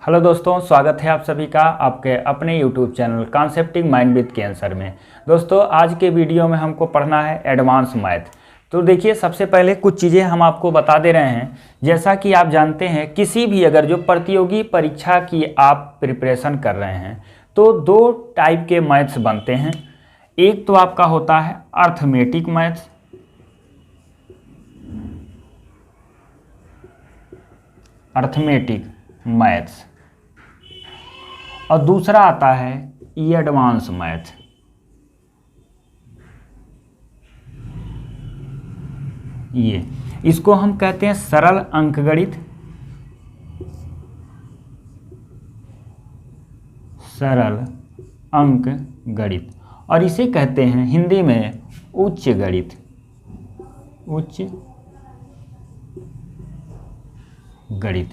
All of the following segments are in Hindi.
हेलो दोस्तों, स्वागत है आप सभी का आपके अपने यूट्यूब चैनल कॉन्सेप्टिंग माइंड विद कैंसर में। दोस्तों, आज के वीडियो में हमको पढ़ना है एडवांस मैथ। तो देखिए, सबसे पहले कुछ चीज़ें हम आपको बता दे रहे हैं। जैसा कि आप जानते हैं, किसी भी अगर जो प्रतियोगी परीक्षा की आप प्रिपरेशन कर रहे हैं तो दो टाइप के मैथ्स बनते हैं। एक तो आपका होता है अर्थमेटिक मैथ्स, और दूसरा आता है एडवांस मैथ। ये इसको हम कहते हैं सरल अंकगणित, और इसे कहते हैं हिंदी में उच्च गणित।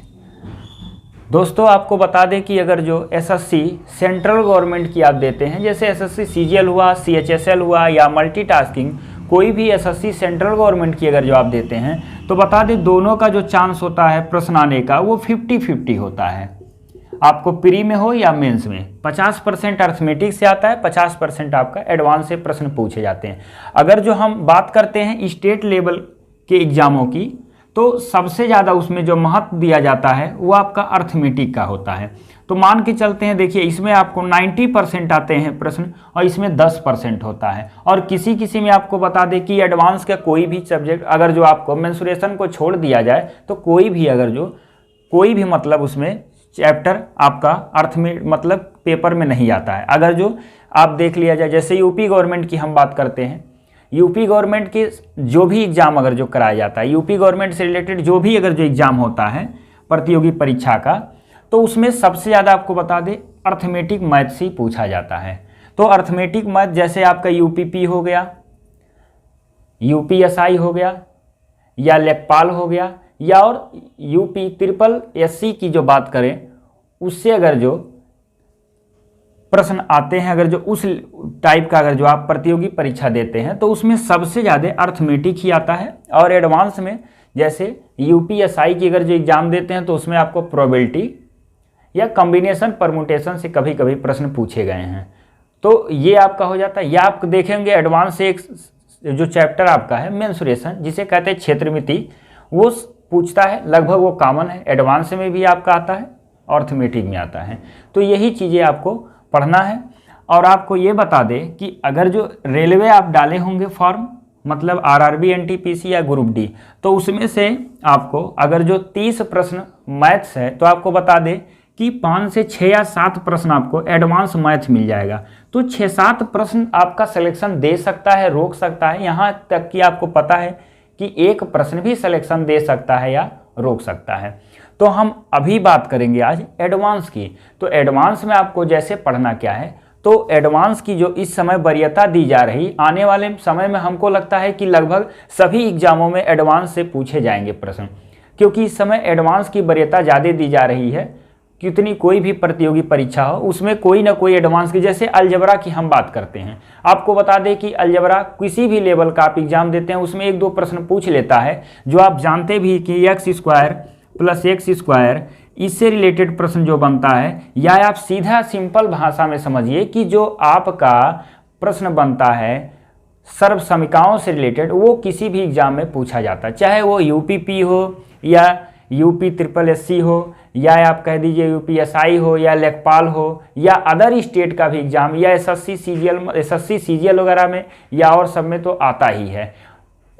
दोस्तों, आपको बता दें कि अगर जो एसएससी सेंट्रल गवर्नमेंट की आप देते हैं, जैसे एसएससी सीजीएल हुआ, सीएचएसएल हुआ या मल्टीटास्किंग, कोई भी एसएससी सेंट्रल गवर्नमेंट की अगर जो आप देते हैं तो बता दें दोनों का जो चांस होता है प्रश्न आने का वो 50-50 होता है। आपको प्री में हो या मेंस में 50% अर्थमेटिक से आता है, 50% आपका एडवांस से प्रश्न पूछे जाते हैं। अगर जो हम बात करते हैं स्टेट लेवल के एग्जामों की, तो सबसे ज़्यादा उसमें जो महत्व दिया जाता है वो आपका अर्थमेटिक का होता है। तो मान के चलते हैं, देखिए इसमें आपको 90% आते हैं प्रश्न और इसमें 10% होता है। और किसी किसी में आपको बता दें कि एडवांस का कोई भी सब्जेक्ट अगर जो आपको मेंसुरेशन को छोड़ दिया जाए तो कोई भी मतलब उसमें चैप्टर आपका अर्थ में मतलब पेपर में नहीं आता है। अगर जो आप देख लिया जाए, जैसे यूपी गवर्नमेंट की हम बात करते हैं, यूपी गवर्नमेंट के जो भी एग्ज़ाम अगर जो कराया जाता है, यूपी गवर्नमेंट से रिलेटेड जो भी अगर जो एग्ज़ाम होता है प्रतियोगी परीक्षा का, तो उसमें सबसे ज़्यादा आपको बता दें अर्थमेटिक मैथ से पूछा जाता है। तो अर्थमेटिक मैथ जैसे आपका यूपीपी हो गया, यूपीएसआई हो गया या लेखपाल हो गया, या और यूपी ट्रिपल एससी की जो बात करें उससे अगर जो प्रश्न आते हैं, अगर जो उस टाइप का अगर जो आप प्रतियोगी परीक्षा देते हैं तो उसमें सबसे ज़्यादा अर्थमेटिक ही आता है। और एडवांस में जैसे यूपीएसआई की अगर जो एग्ज़ाम देते हैं तो उसमें आपको प्रोबेबिलिटी या कॉम्बिनेशन परमुटेशन से कभी कभी प्रश्न पूछे गए हैं। तो ये आपका हो जाता है। या आप देखेंगे एडवांस से एक जो चैप्टर आपका है मेंसुरेशन, जिसे कहते हैं क्षेत्रमिति, वो पूछता है, लगभग वो कॉमन है, एडवांस में भी आपका आता है, अर्थमेटिक में आता है। तो यही चीज़ें आपको पढ़ना है। और आपको ये बता दें कि अगर जो रेलवे आप डाले होंगे फॉर्म, मतलब आरआरबी, एनटीपीसी या ग्रुप डी, तो उसमें से आपको अगर जो 30 प्रश्न मैथ्स है तो आपको बता दें कि 5 से 6 या 7 प्रश्न आपको एडवांस मैथ मिल जाएगा। तो 6-7 प्रश्न आपका सिलेक्शन दे सकता है, रोक सकता है, यहाँ तक कि आपको पता है कि एक प्रश्न भी सिलेक्शन दे सकता है या रोक सकता है। तो हम अभी बात करेंगे आज एडवांस की। तो एडवांस में आपको जैसे पढ़ना क्या है, तो एडवांस की जो इस समय वरीयता दी जा रही, आने वाले समय में हमको लगता है कि लगभग सभी एग्जामों में एडवांस से पूछे जाएंगे प्रश्न, क्योंकि इस समय एडवांस की वरीयता ज़्यादा दी जा रही है। कितनी कोई भी प्रतियोगी परीक्षा हो उसमें कोई ना कोई एडवांस की, जैसे अलजबरा की हम बात करते हैं, आपको बता दें कि अलजबरा किसी भी लेवल का आप एग्जाम देते हैं उसमें 1-2 प्रश्न पूछ लेता है, जो आप जानते भी कि x² + x², इससे रिलेटेड प्रश्न जो बनता है, या आप सीधा सिंपल भाषा में समझिए कि जो आपका प्रश्न बनता है सर्वसमीकाओं से रिलेटेड, वो किसी भी एग्जाम में पूछा जाता है, चाहे वो यूपीपी हो या यूपी ट्रिपल एससी हो, या आप कह दीजिए यूपीएसआई हो या लेखपाल हो, या अदर स्टेट का भी एग्जाम, या एसएससी सीजीएल वगैरह में या और सब में तो आता ही है।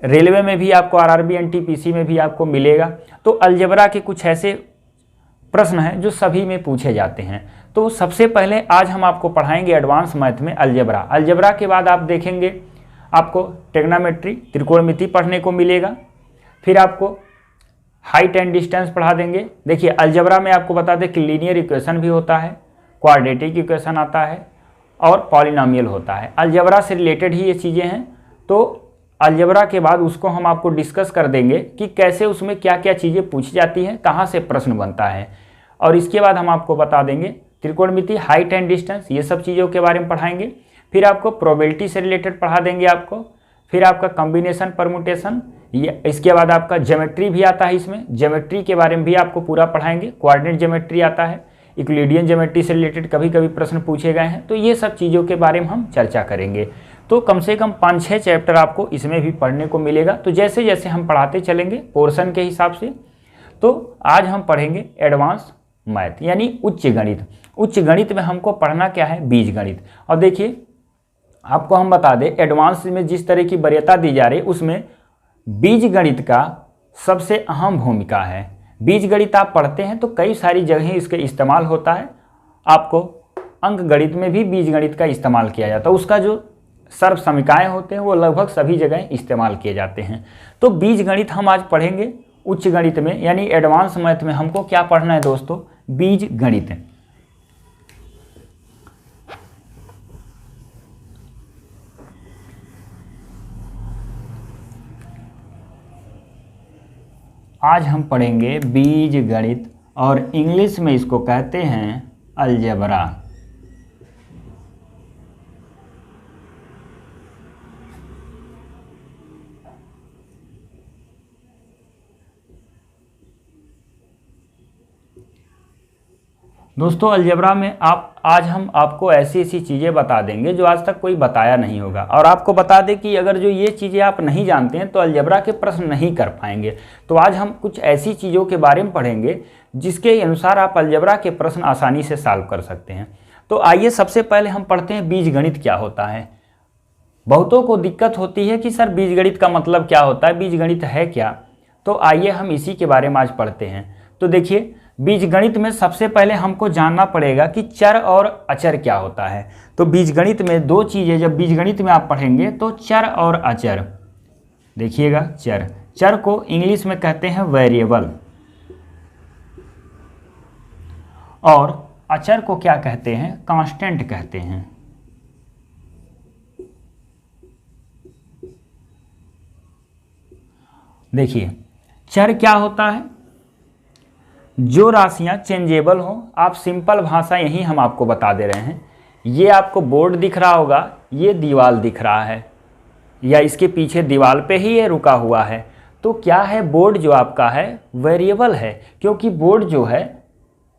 रेलवे में भी आपको, आरआरबी, एनटीपीसी में भी आपको मिलेगा। तो अलजबरा के कुछ ऐसे प्रश्न हैं जो सभी में पूछे जाते हैं। तो सबसे पहले आज हम आपको पढ़ाएंगे एडवांस मैथ में अलजबरा के बाद आप देखेंगे आपको ट्रिग्नोमेट्री, त्रिकोणमिति पढ़ने को मिलेगा। फिर आपको हाइट एंड डिस्टेंस पढ़ा देंगे। देखिए अलजबरा में आपको बता दें कि लीनियर इक्वेशन भी होता है, क्वाड्रेटिक इक्वेशन आता है और पॉलिनोमियल होता है। अलजबरा से रिलेटेड ही ये चीज़ें हैं। तो अलजबरा के बाद उसको हम आपको डिस्कस कर देंगे कि कैसे उसमें क्या क्या चीज़ें पूछी जाती हैं, कहाँ से प्रश्न बनता है। और इसके बाद हम आपको बता देंगे त्रिकोणमिति, हाइट एंड डिस्टेंस, ये सब चीज़ों के बारे में पढ़ाएंगे। फिर आपको प्रोबेबिलिटी से रिलेटेड पढ़ा देंगे आपको। फिर आपका कॉम्बिनेशन परमुटेशन, ये इसके बाद आपका ज्योमेट्री भी आता है। इसमें ज्योमेट्री के बारे में भी आपको पूरा पढ़ाएंगे, कोऑर्डिनेट ज्योमेट्री आता है। यूक्लिडियन ज्योमेट्री से रिलेटेड कभी कभी प्रश्न पूछे गए हैं, तो ये सब चीज़ों के बारे में हम चर्चा करेंगे। तो कम से कम 5-6 चैप्टर आपको इसमें भी पढ़ने को मिलेगा। तो जैसे जैसे हम पढ़ाते चलेंगे पोर्शन के हिसाब से, तो आज हम पढ़ेंगे एडवांस मैथ यानी उच्च गणित। उच्च गणित में हमको पढ़ना क्या है, बीज गणित। और देखिए आपको हम बता दें, एडवांस में जिस तरह की वरीयता दी जा रही है उसमें बीज गणित का सबसे अहम भूमिका है। बीज गणित आप पढ़ते हैं तो कई सारी जगह इसके इस्तेमाल होता है। आपको अंक गणित में भी बीज गणित का इस्तेमाल किया जाता है, उसका जो सर्व समीकरण होते हैं वो लगभग सभी जगह इस्तेमाल किए जाते हैं। तो बीज गणित हम आज पढ़ेंगे उच्च गणित में, यानी एडवांस मैथ में हमको क्या पढ़ना है दोस्तों, बीज गणित। आज हम पढ़ेंगे बीज गणित और इंग्लिश में इसको कहते हैं अलजेब्रा। दोस्तों अलजेब्रा में आज हम आपको ऐसी ऐसी चीज़ें बता देंगे जो आज तक कोई बताया नहीं होगा, और आपको बता दें कि अगर जो ये चीज़ें आप नहीं जानते हैं तो अलजेब्रा के प्रश्न नहीं कर पाएंगे। तो आज हम कुछ ऐसी चीज़ों के बारे में पढ़ेंगे जिसके अनुसार आप अलजेब्रा के प्रश्न आसानी से सॉल्व कर सकते हैं। तो आइए सबसे पहले हम पढ़ते हैं बीज गणित क्या होता है। बहुतों को दिक्कत होती है कि सर बीज गणित का मतलब क्या होता है, बीज गणित है क्या। तो आइए हम इसी के बारे में आज पढ़ते हैं। तो देखिए बीजगणित में सबसे पहले हमको जानना पड़ेगा कि चर और अचर क्या होता है। तो बीजगणित में दो चीज़ें जब बीजगणित में आप पढ़ेंगे तो चर और अचर। देखिएगा चर को इंग्लिश में कहते हैं वेरिएबल, और अचर को क्या कहते हैं, कांस्टेंट कहते हैं। देखिए चर क्या होता है, जो राशियां चेंजेबल हो। आप सिंपल भाषा यही हम आपको बता दे रहे हैं। ये आपको बोर्ड दिख रहा होगा, ये दीवार दिख रहा है, या इसके पीछे दीवार पे ही ये रुका हुआ है। तो क्या है, बोर्ड जो आपका है वेरिएबल है, क्योंकि बोर्ड जो है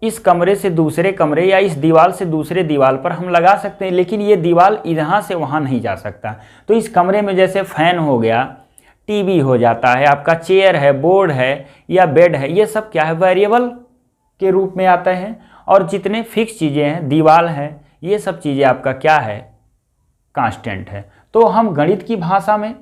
इस कमरे से दूसरे कमरे या इस दीवार से दूसरे दीवार पर हम लगा सकते हैं, लेकिन ये दीवार यहाँ से वहाँ नहीं जा सकता। तो इस कमरे में जैसे फैन हो गया, टीवी हो जाता है, आपका चेयर है, बोर्ड है या बेड है, ये सब क्या है, वेरिएबल के रूप में आते हैं। और जितने फिक्स चीज़ें हैं, दीवार है, ये सब चीज़ें आपका क्या है, कांस्टेंट है। तो हम गणित की भाषा में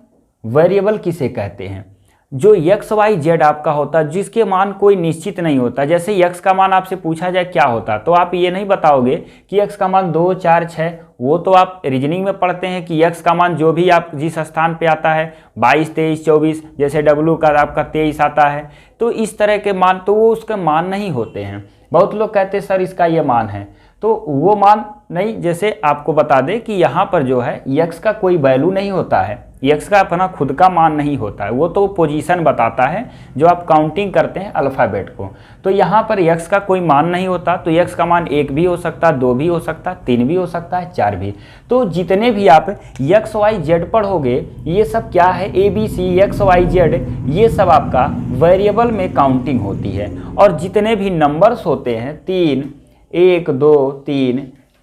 वेरिएबल किसे कहते हैं, जो एक्स वाई जेड आपका होता, जिसके मान कोई निश्चित नहीं होता। जैसे एक्स का मान आपसे पूछा जाए क्या होता, तो आप ये नहीं बताओगे कि एक्स का मान 2, 4, 6। वो तो आप रीजनिंग में पढ़ते हैं कि एक्स का मान जो भी आप जिस स्थान पे आता है 22, 23, 24, जैसे डब्लू का आपका 23 आता है, तो इस तरह के मान तो वो उसके मान नहीं होते हैं। बहुत लोग कहते हैं सर इसका ये मान है, तो वो मान नहीं। जैसे आपको बता दें कि यहाँ पर जो है एक्स का कोई वैल्यू नहीं होता है, एक्स का अपना खुद का मान नहीं होता है, वो तो पोजीशन बताता है जो आप काउंटिंग करते हैं अल्फ़ाबेट को। तो यहाँ पर एक्स का कोई मान नहीं होता, तो एक्स का मान 1 भी हो सकता, 2 भी हो सकता, 3 भी हो सकता है, 4 भी। तो जितने भी आप एक्स वाई जेड पढ़ोगे, ये सब क्या है, ABC एक्स वाई जेड, ये सब आपका वेरिएबल में काउंटिंग होती है। और जितने भी नंबर्स होते हैं 3, 1, 2, 3,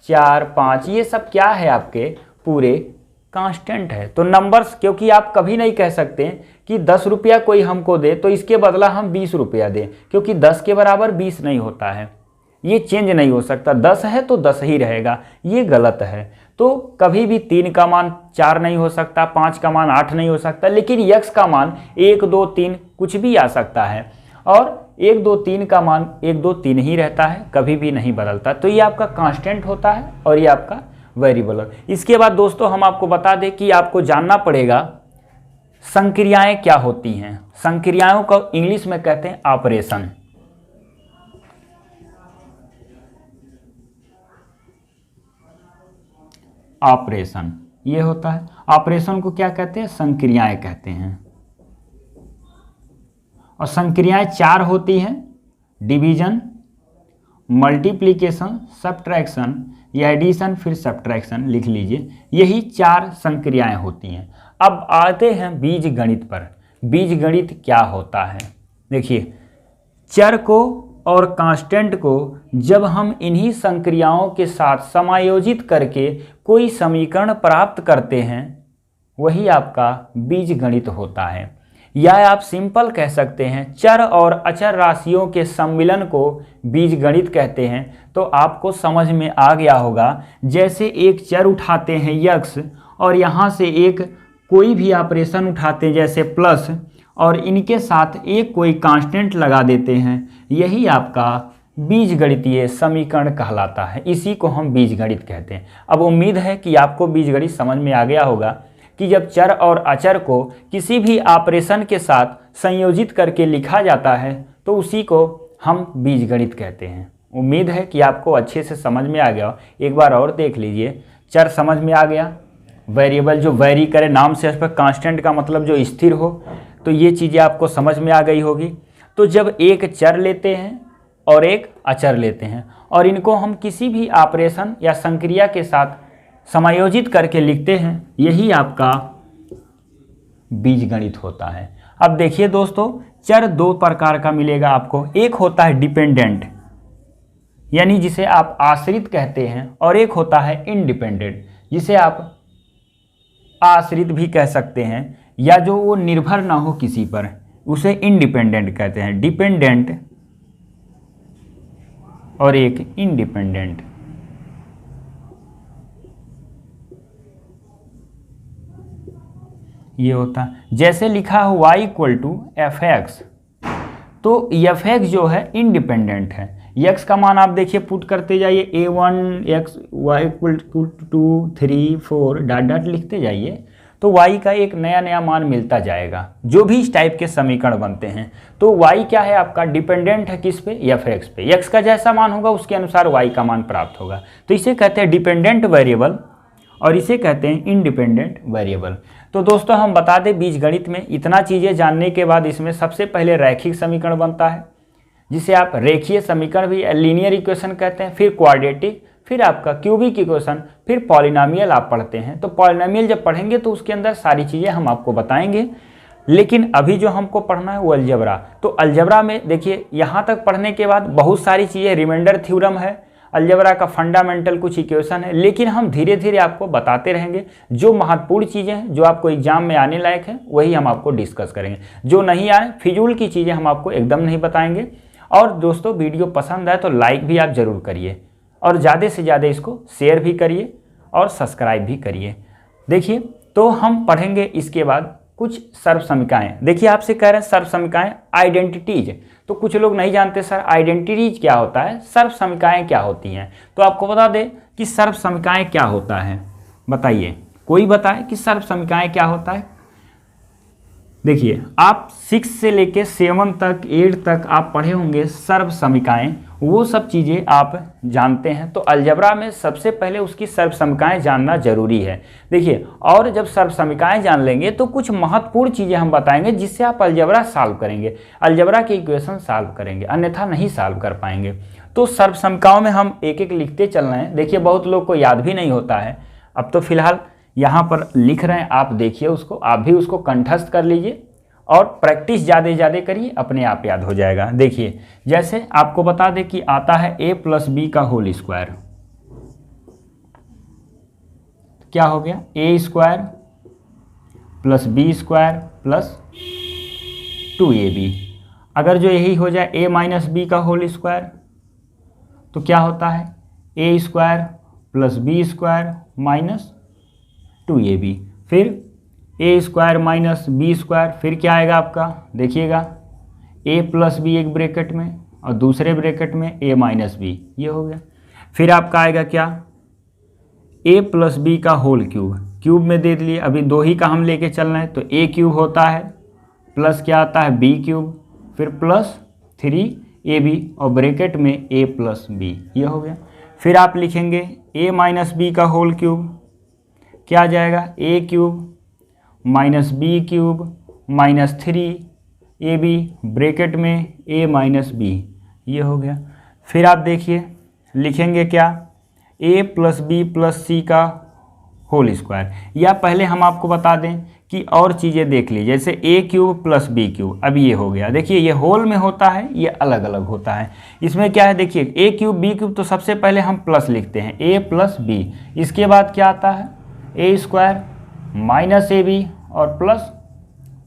4, 5, ये सब क्या है, आपके पूरे कांस्टेंट है। तो नंबर्स, क्योंकि आप कभी नहीं कह सकते कि 10 रुपया कोई हमको दे तो इसके बदला हम 20 रुपया दें, क्योंकि 10 के बराबर 20 नहीं होता है, ये चेंज नहीं हो सकता। 10 है तो 10 ही रहेगा, ये गलत है। तो कभी भी 3 का मान 4 नहीं हो सकता, 5 का मान 8 नहीं हो सकता, लेकिन एक्स का मान 1, 2, 3 कुछ भी आ सकता है। और 1, 2, 3 का मान 1, 2, 3 ही रहता है, कभी भी नहीं बदलता। तो ये आपका कांस्टेंट होता है और ये आपका वेरिएबल। इसके बाद दोस्तों हम आपको बता दें कि आपको जानना पड़ेगा संक्रियाएं क्या होती हैं। संक्रियाओं को इंग्लिश में कहते हैं ऑपरेशन। ऑपरेशन ये होता है, ऑपरेशन को क्या कहते हैं, संक्रियाएं कहते हैं। और संक्रियाएं 4 होती हैं, डिवीजन, मल्टीप्लिकेशन, सब्ट्रैक्शन या एडिशन, फिर सब्ट्रैक्शन लिख लीजिए। यही 4 संक्रियाएं होती हैं। अब आते हैं बीज गणित पर। बीज गणित क्या होता है, देखिए चर को और कांस्टेंट को जब हम इन्हीं संक्रियाओं के साथ समायोजित करके कोई समीकरण प्राप्त करते हैं वही आपका बीजगणित होता है। या आप सिंपल कह सकते हैं चर और अचर राशियों के सम्मिलन को बीजगणित कहते हैं। तो आपको समझ में आ गया होगा, जैसे एक चर उठाते हैं यक्स और यहाँ से एक कोई भी ऑपरेशन उठाते हैं जैसे प्लस और इनके साथ एक कोई कांस्टेंट लगा देते हैं, यही आपका बीजगणितीय समीकरण कहलाता है। इसी को हम बीजगणित कहते हैं। अब उम्मीद है कि आपको बीजगणित समझ में आ गया होगा कि जब चर और अचर को किसी भी ऑपरेशन के साथ संयोजित करके लिखा जाता है तो उसी को हम बीजगणित कहते हैं। उम्मीद है कि आपको अच्छे से समझ में आ गया। एक बार और देख लीजिए, चर समझ में आ गया, वेरिएबल जो वेरी करे, नाम से पर कांस्टेंट का मतलब जो स्थिर हो, तो ये चीज़ें आपको समझ में आ गई होगी। तो जब एक चर लेते हैं और एक अचर लेते हैं और इनको हम किसी भी ऑपरेशन या संक्रिया के साथ समायोजित करके लिखते हैं, यही आपका बीजगणित होता है। अब देखिए दोस्तों, चर दो प्रकार का मिलेगा आपको। एक होता है डिपेंडेंट, यानी जिसे आप आश्रित कहते हैं, और एक होता है इंडिपेंडेंट, जिसे आप आश्रित भी कह सकते हैं या जो वो निर्भर ना हो किसी पर, उसे इंडिपेंडेंट कहते हैं। डिपेंडेंट और एक इंडिपेंडेंट। ये होता है जैसे लिखा हो y = f(x), तो f(x) जो है इंडिपेंडेंट है। x का मान आप देखिए पुट करते जाइए, a1 x y = 2 3 4 dot dot लिखते जाइए, तो y का एक नया नया मान मिलता जाएगा। जो भी इस टाइप के समीकरण बनते हैं तो y क्या है आपका, डिपेंडेंट है किस पे, f(x) पे। x का जैसा मान होगा उसके अनुसार y का मान प्राप्त होगा। तो इसे कहते हैं डिपेंडेंट वेरिएबल और इसे कहते हैं इंडिपेंडेंट वेरिएबल। तो दोस्तों हम बता दें, बीजगणित में इतना चीज़ें जानने के बाद इसमें सबसे पहले रैखिक समीकरण बनता है, जिसे आप रेखीय समीकरण भी लीनियर इक्वेशन कहते हैं, फिर क्वाड्रेटिक, फिर आपका क्यूबिक इक्वेशन, फिर पॉलिनोमियल आप पढ़ते हैं। तो पॉलिनोमियल जब पढ़ेंगे तो उसके अंदर सारी चीज़ें हम आपको बताएंगे, लेकिन अभी जो हमको पढ़ना है वो अलजेब्रा। तो अलजेब्रा में देखिए, यहाँ तक पढ़ने के बाद बहुत सारी चीज़ें, रिमाइंडर थ्योरम है, अलजेब्रा का फंडामेंटल कुछ इक्वेशन है, लेकिन हम धीरे धीरे आपको बताते रहेंगे। जो महत्वपूर्ण चीज़ें हैं, जो आपको एग्जाम में आने लायक हैं, वही हम आपको डिस्कस करेंगे। जो नहीं आए, फिजूल की चीज़ें हम आपको एकदम नहीं बताएंगे। और दोस्तों वीडियो पसंद आए तो लाइक भी आप ज़रूर करिए और ज़्यादा से ज़्यादा इसको शेयर भी करिए और सब्सक्राइब भी करिए। देखिए, तो हम पढ़ेंगे इसके बाद कुछ सर्व समीकरण। देखिए आपसे कह रहे हैं सर्व समीकरण आइडेंटिटीज, तो कुछ लोग नहीं जानते सर आइडेंटिटीज क्या होता है, सर्व समीकरण क्या होती हैं। तो आपको बता दें कि सर्व समीकरण क्या होता है, बताइए, कोई बताए कि सर्व समीकरण क्या होता है। देखिए, आप 6 से लेके 7 तक 8 तक आप पढ़े होंगे सर्व समीकरण, वो सब चीज़ें आप जानते हैं। तो अलजेब्रा में सबसे पहले उसकी सर्व समीकरण जानना जरूरी है। देखिए, और जब सर्व समीकरण जान लेंगे तो कुछ महत्वपूर्ण चीज़ें हम बताएंगे जिससे आप अलजेब्रा सॉल्व करेंगे, अलजेब्रा के इक्वेशन सॉल्व करेंगे, अन्यथा नहीं सॉल्व कर पाएंगे। तो सर्व समीकरणों में हम एक एक लिखते चल रहे हैं। देखिए, बहुत लोग को याद भी नहीं होता है। अब तो फिलहाल यहाँ पर लिख रहे हैं, आप देखिए उसको, आप भी उसको कंठस्थ कर लीजिए और प्रैक्टिस ज़्यादा ज़्यादा करिए, अपने आप याद हो जाएगा। देखिए, जैसे आपको बता दें कि आता है a + b का होल स्क्वायर, क्या हो गया, a² + b² + 2ab। अगर जो यही हो जाए a - b का होल स्क्वायर तो क्या होता है, a² + b² - 2ab। फिर a² - b², फिर क्या आएगा आपका, देखिएगा a + b एक ब्रैकेट में और दूसरे ब्रैकेट में a - b, ये हो गया। फिर आपका आएगा क्या, a + b का होल क्यूब में दे दिए, अभी दो ही का हम लेके चल रहे हैं, तो a³ होता है प्लस क्या आता है b³, फिर +3ab और ब्रैकेट में a + b, ये हो गया। फिर आप लिखेंगे a - b का होल क्यूब, क्या आ जाएगा, a³ - b³ - 3ab ब्रैकेट में a - b, ये हो गया। फिर आप देखिए लिखेंगे क्या, a + b + c का होल स्क्वायर, या पहले हम आपको बता दें कि और चीज़ें देख ली, जैसे ए क्यूब प्लस बी क्यूब, अब ये हो गया। देखिए ये होल में होता है, ये अलग अलग होता है। इसमें क्या है, देखिए ए क्यूब बी क्यूब, तो सबसे पहले हम प्लस लिखते हैं, ए प्लस बी। इसके बाद क्या आता है, ए स्क्वायर माइनस ए बी और प्लस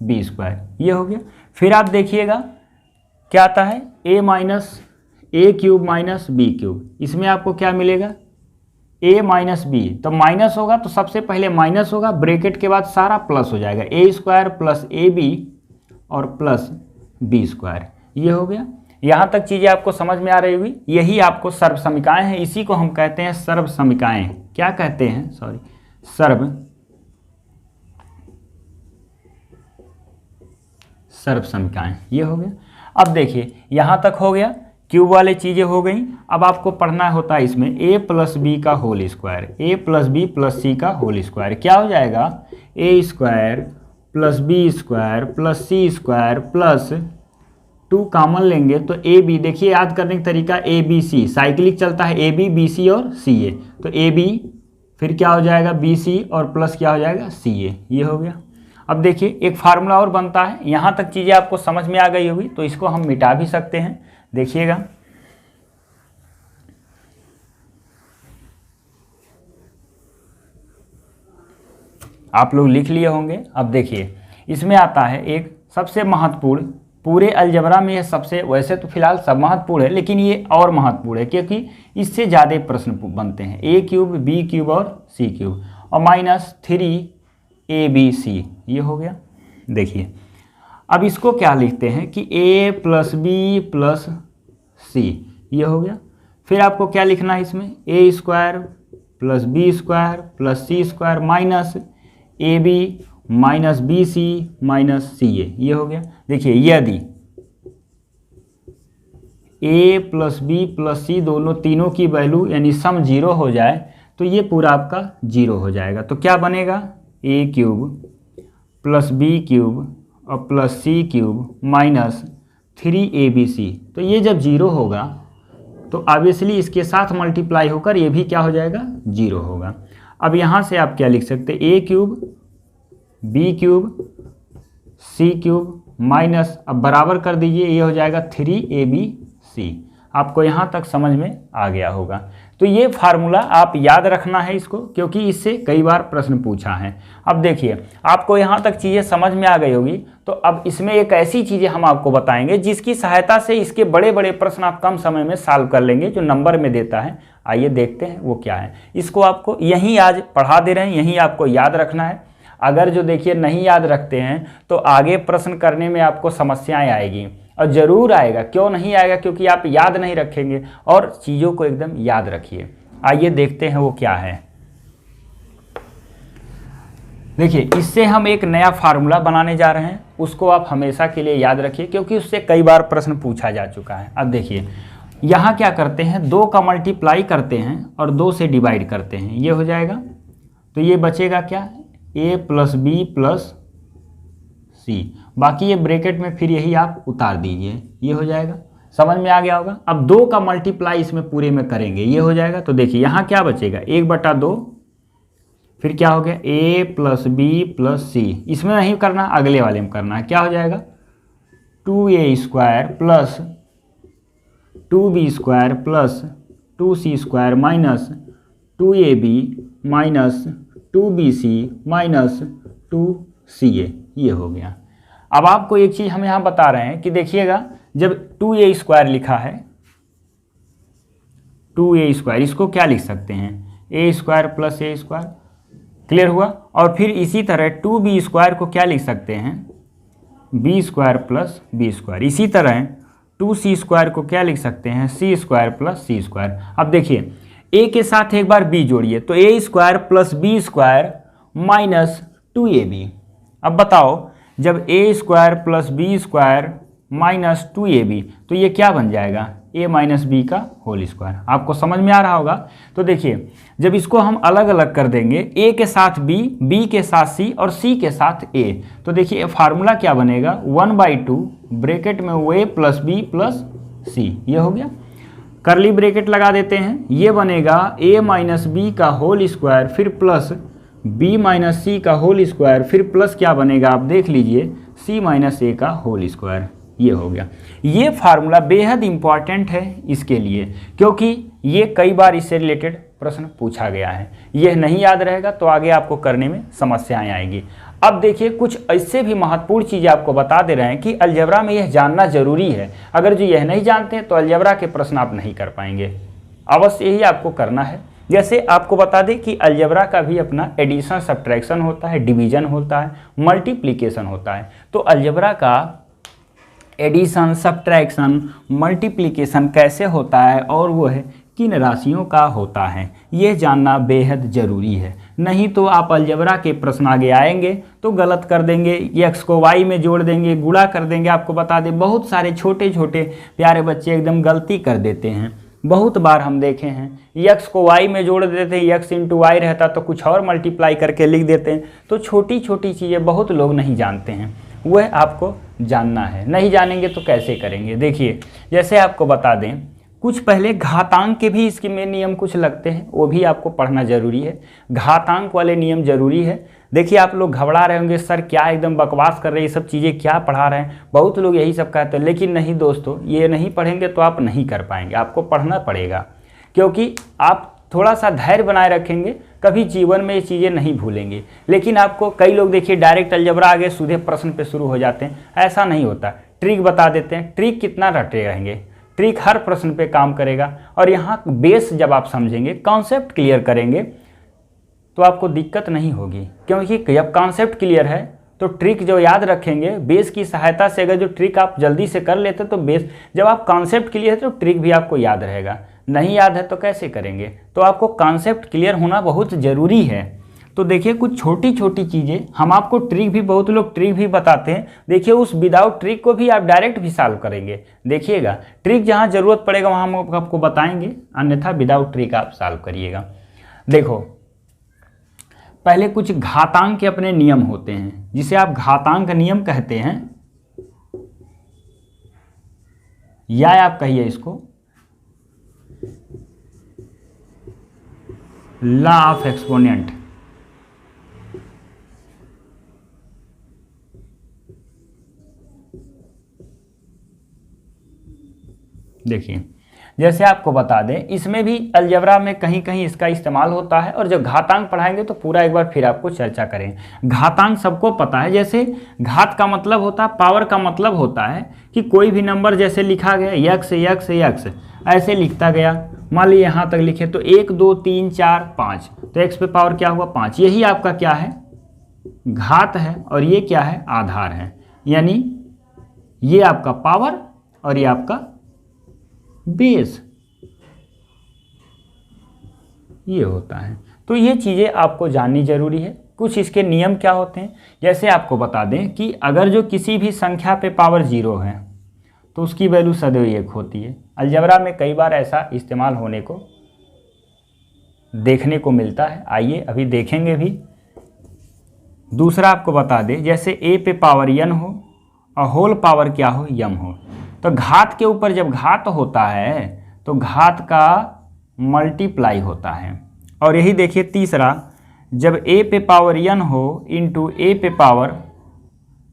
बी स्क्वायर, ये हो गया। फिर आप देखिएगा क्या आता है, ए क्यूब माइनस बी क्यूब। इसमें आपको क्या मिलेगा, ए माइनस बी, तो माइनस होगा तो सबसे पहले माइनस होगा, ब्रैकेट के बाद सारा प्लस हो जाएगा, ए स्क्वायर प्लस ए बी और प्लस बी स्क्वायर, ये हो गया। यहाँ तक चीज़ें आपको समझ में आ रही होगी। यही आपको सर्व समीकाएँ हैं, इसी को हम कहते हैं सर्व समीकाएँ। क्या कहते हैं, सॉरी, सर्व समीकाएँ, ये हो गया। अब देखिए यहाँ तक हो गया, क्यूब वाले चीज़ें हो गई। अब आपको पढ़ना होता है इसमें a प्लस बी का whole square, a plus B plus C का होल स्क्वायर, क्या हो जाएगा, a square plus B square plus C square plus 2 common लेंगे तो ए बी, देखिए याद करने का तरीका, ए बी सी साइक्लिक चलता है, ए बी बी सी और सी ए, तो ए बी फिर क्या हो जाएगा बी सी और प्लस क्या हो जाएगा सी ए, ये हो गया। अब देखिए एक फार्मूला और बनता है, यहाँ तक चीज़ें आपको समझ में आ गई होगी, तो इसको हम मिटा भी सकते हैं। देखिएगा आप लोग लिख लिए होंगे। अब देखिए इसमें आता है एक सबसे महत्वपूर्ण, पूरे अलजबरा में ये सबसे, वैसे तो फिलहाल सब महत्वपूर्ण है लेकिन ये और महत्वपूर्ण है क्योंकि इससे ज़्यादा प्रश्न बनते हैं। ए क्यूब बी क्यूब और सी क्यूब और माइनस 3 ABC, ये हो गया। देखिए अब इसको क्या लिखते हैं कि a plus B plus C, ये हो गया। फिर आपको क्या लिखना है इसमें, A square plus B square plus C square minus A B minus B C minus C A, ये हो गया। देखिए यदि a plus B plus C दोनों तीनों की वैल्यू यानी सम 0 हो जाए तो ये पूरा आपका 0 हो जाएगा। तो क्या बनेगा, ए क्यूब प्लस बी क्यूब और प्लस सी क्यूब माइनस 3ABC, तो ये जब 0 होगा तो ऑब्वियसली इसके साथ मल्टीप्लाई होकर ये भी क्या हो जाएगा, 0 होगा। अब यहाँ से आप क्या लिख सकते हैं, ए cube B cube C cube minus, अब बराबर कर दीजिए, ये हो जाएगा 3ABC। आपको यहाँ तक समझ में आ गया होगा। तो ये फार्मूला आप याद रखना है इसको, क्योंकि इससे कई बार प्रश्न पूछा है। अब देखिए आपको यहाँ तक चीज़ें समझ में आ गई होगी, तो अब इसमें एक ऐसी चीज़ें हम आपको बताएंगे जिसकी सहायता से इसके बड़े बड़े प्रश्न आप कम समय में सॉल्व कर लेंगे, जो नंबर में देता है। आइए देखते हैं वो क्या है। इसको आपको यहीं आज पढ़ा दे रहे हैं, यहीं आपको याद रखना है। अगर जो देखिए नहीं याद रखते हैं तो आगे प्रश्न करने में आपको समस्याएं आएगी, और ज़रूर आएगा। क्यों नहीं आएगा, क्योंकि आप याद नहीं रखेंगे, और चीज़ों को एकदम याद रखिए। आइए देखते हैं वो क्या है। देखिए इससे हम एक नया फार्मूला बनाने जा रहे हैं, उसको आप हमेशा के लिए याद रखिए क्योंकि उससे कई बार प्रश्न पूछा जा चुका है। अब देखिए यहाँ क्या करते हैं, 2 का मल्टीप्लाई करते हैं और 2 से डिवाइड करते हैं, ये हो जाएगा। तो ये बचेगा क्या, a प्लस बी प्लस सी, बाकी ये ब्रैकेट में फिर यही आप उतार दीजिए, ये हो जाएगा। समझ में आ गया होगा। अब 2 का मल्टीप्लाई इसमें पूरे में करेंगे, ये हो जाएगा। तो देखिए यहाँ क्या बचेगा, 1/2, फिर क्या हो गया a प्लस बी प्लस सी, इसमें नहीं करना, अगले वाले में करना है। क्या हो जाएगा 2a square plus 2b square plus 2c square minus 2ab minus 2bc minus 2ca, ये हो गया। अब आपको एक चीज़ हम यहाँ बता रहे हैं कि देखिएगा जब 2a स्क्वायर लिखा है, 2a स्क्वायर, इसको क्या लिख सकते हैं, a square plus a square, clear हुआ। और फिर इसी तरह 2b स्क्वायर को क्या लिख सकते हैं, b square plus b square. इसी तरह 2c स्क्वायर को क्या लिख सकते हैं, c square plus c square. अब देखिए a के साथ एक बार b जोड़िए, तो a square plus b square minus 2ab। अब बताओ जब a square plus b square minus 2ab, तो ये क्या बन जाएगा, a माइनस बी का होल स्क्वायर। आपको समझ में आ रहा होगा। तो देखिए जब इसको हम अलग अलग कर देंगे, a के साथ b, b के साथ c और c के साथ a, तो देखिए फार्मूला क्या बनेगा, 1/2 ब्रैकेट में a plus b plus c, ये हो गया। करली ब्रैकेट लगा देते हैं, ये बनेगा a माइनस बी का होल स्क्वायर, फिर प्लस b माइनस सी का होल स्क्वायर, फिर प्लस क्या बनेगा आप देख लीजिए, c माइनस ए का होल स्क्वायर। ये हो गया। ये फार्मूला बेहद इंपॉर्टेंट है इसके लिए, क्योंकि ये कई बार इससे रिलेटेड प्रश्न पूछा गया है। यह नहीं याद रहेगा तो आगे आपको करने में समस्याएं आएंगी। अब देखिए कुछ ऐसे भी महत्वपूर्ण चीज़ें आपको बता दे रहे हैं कि अलजेब्रा में यह जानना जरूरी है। अगर जो यह नहीं जानते हैं तो अलजेब्रा के प्रश्न आप नहीं कर पाएंगे। अवश्य यही आपको करना है। जैसे आपको बता दें कि अलजेब्रा का भी अपना एडिशन, सब्ट्रैक्शन होता है, डिवीजन होता है, मल्टीप्लिकेशन होता है। तो अलजेब्रा का एडिशन, सब्ट्रैक्शन, मल्टीप्लिकेशन कैसे होता है और वो है किन राशियों का होता है, ये जानना बेहद ज़रूरी है। नहीं तो आप अलजेब्रा के प्रश्न आगे आएंगे तो गलत कर देंगे, एक्स को वाई में जोड़ देंगे, गुणा कर देंगे। आपको बता दें बहुत सारे छोटे छोटे प्यारे बच्चे एकदम गलती कर देते हैं। बहुत बार हम देखे हैं एक्स को वाई में जोड़ देते हैं, एक्स इंटू वाई रहता तो कुछ और मल्टीप्लाई करके लिख देते हैं। तो छोटी छोटी चीज़ें बहुत लोग नहीं जानते हैं, वह आपको जानना है। नहीं जानेंगे तो कैसे करेंगे। देखिए जैसे आपको बता दें कुछ पहले घातांक के भी इसके में नियम कुछ लगते हैं, वो भी आपको पढ़ना जरूरी है। घातांक वाले नियम जरूरी है। देखिए आप लोग घबरा रहे होंगे, सर क्या एकदम बकवास कर रहे हैं, ये सब चीज़ें क्या पढ़ा रहे हैं। बहुत लोग यही सब कहते हैं, लेकिन नहीं दोस्तों, ये नहीं पढ़ेंगे तो आप नहीं कर पाएंगे। आपको पढ़ना पड़ेगा, क्योंकि आप थोड़ा सा धैर्य बनाए रखेंगे कभी जीवन में ये चीज़ें नहीं भूलेंगे। लेकिन आपको कई लोग देखिए डायरेक्ट अलजेब्रा आगे सीधे प्रश्न पे शुरू हो जाते हैं, ऐसा नहीं होता। ट्रिक बता देते हैं, ट्रिक कितना रटे रहेंगे, ट्रिक हर प्रश्न पे काम करेगा। और यहाँ बेस जब आप समझेंगे, कॉन्सेप्ट क्लियर करेंगे तो आपको दिक्कत नहीं होगी, क्योंकि जब कॉन्सेप्ट क्लियर है तो ट्रिक जो याद रखेंगे बेस की सहायता से, अगर जो ट्रिक आप जल्दी से कर लेते तो बेस, जब आप कॉन्सेप्ट क्लियर है तो ट्रिक भी आपको याद रहेगा। नहीं याद है तो कैसे करेंगे। तो आपको कॉन्सेप्ट क्लियर होना बहुत ज़रूरी है। तो देखिए कुछ छोटी छोटी चीज़ें, हम आपको ट्रिक भी, बहुत लोग ट्रिक भी बताते हैं। देखिए उस विदाउट ट्रिक को भी आप डायरेक्ट भी सॉल्व करेंगे। देखिएगा ट्रिक जहाँ ज़रूरत पड़ेगा वहाँ हम आपको बताएंगे, अन्यथा विदाउट ट्रिक आप सॉल्व करिएगा। देखो पहले कुछ घातांक के अपने नियम होते हैं, जिसे आप घातांक नियम कहते हैं, या आप कहिए इसको लॉ ऑफ एक्सपोनेंट। देखिए जैसे आपको बता दें, इसमें भी अलजेब्रा में कहीं कहीं इसका इस्तेमाल होता है, और जब घातांक पढ़ाएंगे तो पूरा एक बार फिर आपको चर्चा करें। घातांक सबको पता है, जैसे घात का मतलब होता है, पावर का मतलब होता है कि कोई भी नंबर जैसे लिखा गया यक्स यक्स यक्स ऐसे लिखता गया। मान लीजिए यहाँ तक लिखे तो 1 2 3 4 5, तो एक्स पे पावर क्या हुआ 5। यही आपका क्या है, घात है, और ये क्या है, आधार है। यानी ये आपका पावर और ये आपका बेस, ये होता है। तो ये चीज़ें आपको जाननी जरूरी है। कुछ इसके नियम क्या होते हैं, जैसे आपको बता दें कि अगर जो किसी भी संख्या पे पावर 0 है तो उसकी वैल्यू सदैव 1 होती है। अलजेब्रा में कई बार ऐसा इस्तेमाल होने को देखने को मिलता है, आइए अभी देखेंगे भी। दूसरा आपको बता दें, जैसे a पे पावर n हो और होल पावर क्या हो, m हो, तो घात के ऊपर जब घात होता है तो घात का मल्टीप्लाई होता है। और यही देखिए तीसरा, जब a पे पावर n हो इंटू a पे पावर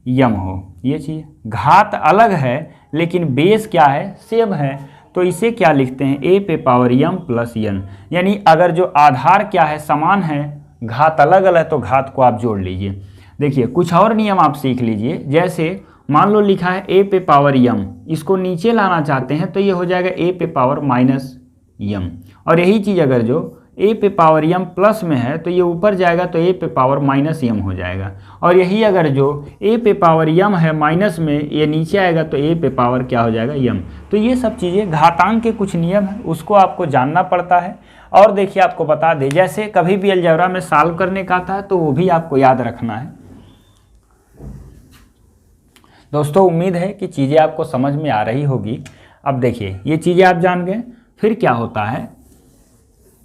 m हो, ये चीज़ घात अलग है लेकिन बेस क्या है, सेम है। तो इसे क्या लिखते हैं, a पे पावर m प्लस n। यानी अगर जो आधार क्या है, समान है, घात अलग अलग, तो घात को आप जोड़ लीजिए। देखिए कुछ और नियम आप सीख लीजिए। जैसे मान लो लिखा है a पे पावर m, इसको नीचे लाना चाहते हैं तो ये हो जाएगा a पे पावर माइनस m। और यही चीज़ अगर जो a पे पावर m प्लस में है तो ये ऊपर जाएगा तो a पे पावर माइनस m हो जाएगा। और यही अगर जो a पे पावर m है माइनस में, ये नीचे आएगा तो a पे पावर क्या हो जाएगा, m। तो ये सब चीज़ें घातांक के कुछ नियम है, उसको आपको जानना पड़ता है। और देखिए आपको बता दें, जैसे कभी भी अलजेब्रा में सॉल्व करने का आता है तो वो भी आपको याद रखना है। दोस्तों उम्मीद है कि चीज़ें आपको समझ में आ रही होगी। अब देखिए ये चीज़ें आप जान गए, फिर क्या होता है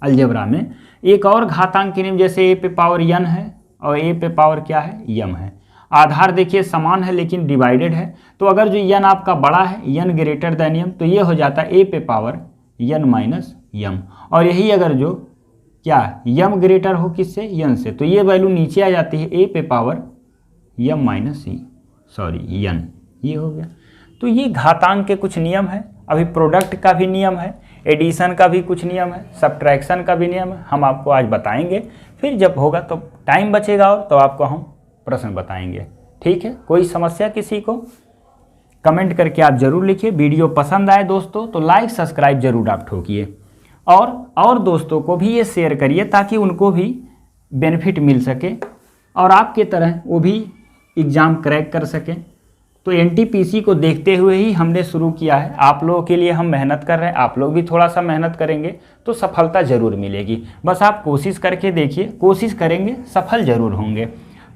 अलजेब्रा में एक और घातांक के नियम, जैसे a पे पावर n है और a पे पावर क्या है, m है। आधार देखिए समान है लेकिन डिवाइडेड है, तो अगर जो n आपका बड़ा है, n ग्रेटर देन m, तो ये हो जाता है a पे पावर n माइनस m। और यही अगर जो क्या यम ग्रेटर हो किससे, यन से, तो ये वैल्यू नीचे आ जाती है ए पे पावर यम माइनस सी, सॉरी यन, ये हो गया। तो ये घातांक के कुछ नियम है, अभी प्रोडक्ट का भी नियम है, एडिशन का भी कुछ नियम है, सब्ट्रैक्शन का भी नियम है, हम आपको आज बताएंगे। फिर जब होगा तो टाइम बचेगा और तो आपको हम प्रश्न बताएंगे। ठीक है, कोई समस्या किसी को कमेंट करके आप जरूर लिखिए। वीडियो पसंद आए दोस्तों तो लाइक सब्सक्राइब जरूर आप ठोकिए, और दोस्तों को भी ये शेयर करिए ताकि उनको भी बेनिफिट मिल सके और आपके तरह वो भी एग्ज़ाम क्रैक कर सकें। तो एनटीपीसी को देखते हुए ही हमने शुरू किया है, आप लोगों के लिए हम मेहनत कर रहे हैं, आप लोग भी थोड़ा सा मेहनत करेंगे तो सफलता ज़रूर मिलेगी। बस आप कोशिश करके देखिए, कोशिश करेंगे सफल ज़रूर होंगे।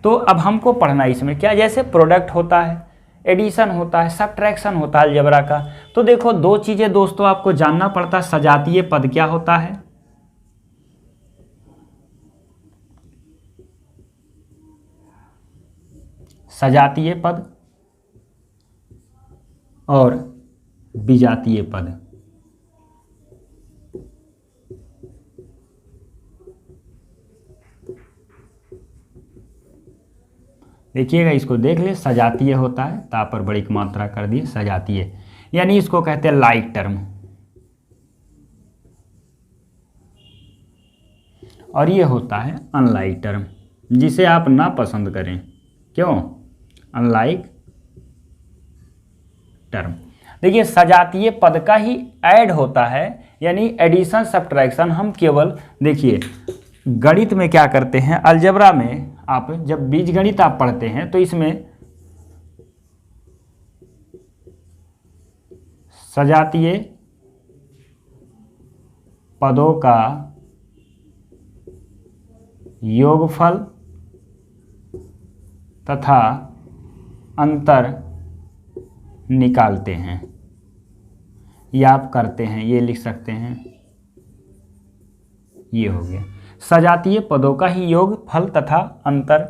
तो अब हमको पढ़ना इसमें क्या, जैसे प्रोडक्ट होता है, एडिशन होता है, सब्ट्रैक्शन होता है अलजेब्रा का। तो देखो दो चीज़ें दोस्तों आपको जानना पड़ता है, सजातीय पद क्या होता है, सजातीय पद और विजातीय पद। देखिएगा, इसको देख ले, सजातीय होता है, ता पर बड़ी मात्रा कर दिए सजातीय, यानी इसको कहते हैं लाइक टर्म, और ये होता है अनलाइक टर्म, जिसे आप ना पसंद करें। क्यों अनलाइक टर्म? देखिए सजातीय पद का ही ऐड होता है, यानी एडिशन सब्ट्रैक्शन हम केवल, देखिए गणित में क्या करते हैं, अलजेब्रा में आप जब बीजगणित आप पढ़ते हैं तो इसमें सजातीय पदों का योगफल तथा अंतर निकालते हैं, या आप करते हैं, ये लिख सकते हैं, ये हो गया। सजातीय पदों का ही योगफल तथा अंतर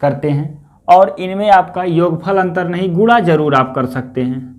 करते हैं, और इनमें आपका योगफल अंतर नहीं, गुणा जरूर आप कर सकते हैं,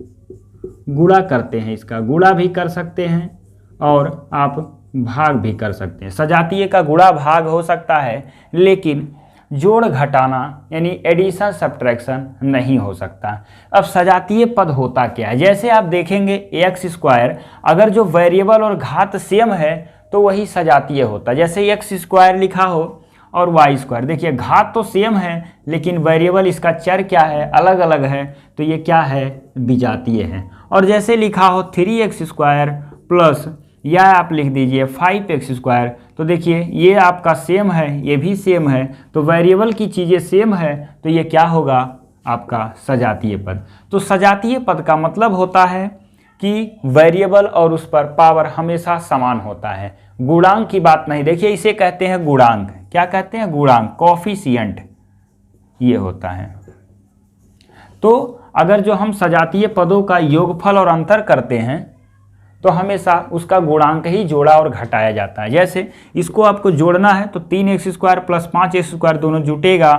गुणा करते हैं, इसका गुणा भी कर सकते हैं और आप भाग भी कर सकते हैं। सजातीय का गुणा भाग हो सकता है, लेकिन जोड़ घटाना यानी एडिशन सब्ट्रैक्शन नहीं हो सकता। अब सजातीय पद होता क्या है, जैसे आप देखेंगे एक्स स्क्वायर, अगर जो वेरिएबल और घात सेम है तो वही सजातीय होता है। जैसे एक्स स्क्वायर लिखा हो और वाई स्क्वायर, देखिए घात तो सेम है लेकिन वेरिएबल इसका चर क्या है, अलग अलग है, तो ये क्या है, विजातीय है। और जैसे लिखा हो 3x स्क्वायर प्लस, या आप लिख दीजिए 5x स्क्वायर, तो देखिए ये आपका सेम है, ये भी सेम है, तो वेरिएबल की चीज़ें सेम है, तो ये क्या होगा, आपका सजातीय पद। तो सजातीय पद का मतलब होता है कि वेरिएबल और उस पर पावर हमेशा समान होता है, गुणांक की बात नहीं। देखिए इसे कहते हैं गुणांक, क्या कहते हैं, गुणांक, कोफिशिएंट, ये होता है। तो अगर जो हम सजातीय पदों का योगफल और अंतर करते हैं तो हमेशा उसका गुणांक ही जोड़ा और घटाया जाता है। जैसे इसको आपको जोड़ना है तो 3x square plus 5x square दोनों जुटेगा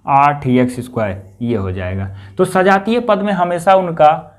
8x स्क्वायर, ये हो जाएगा। तो सजातीय पद में हमेशा उनका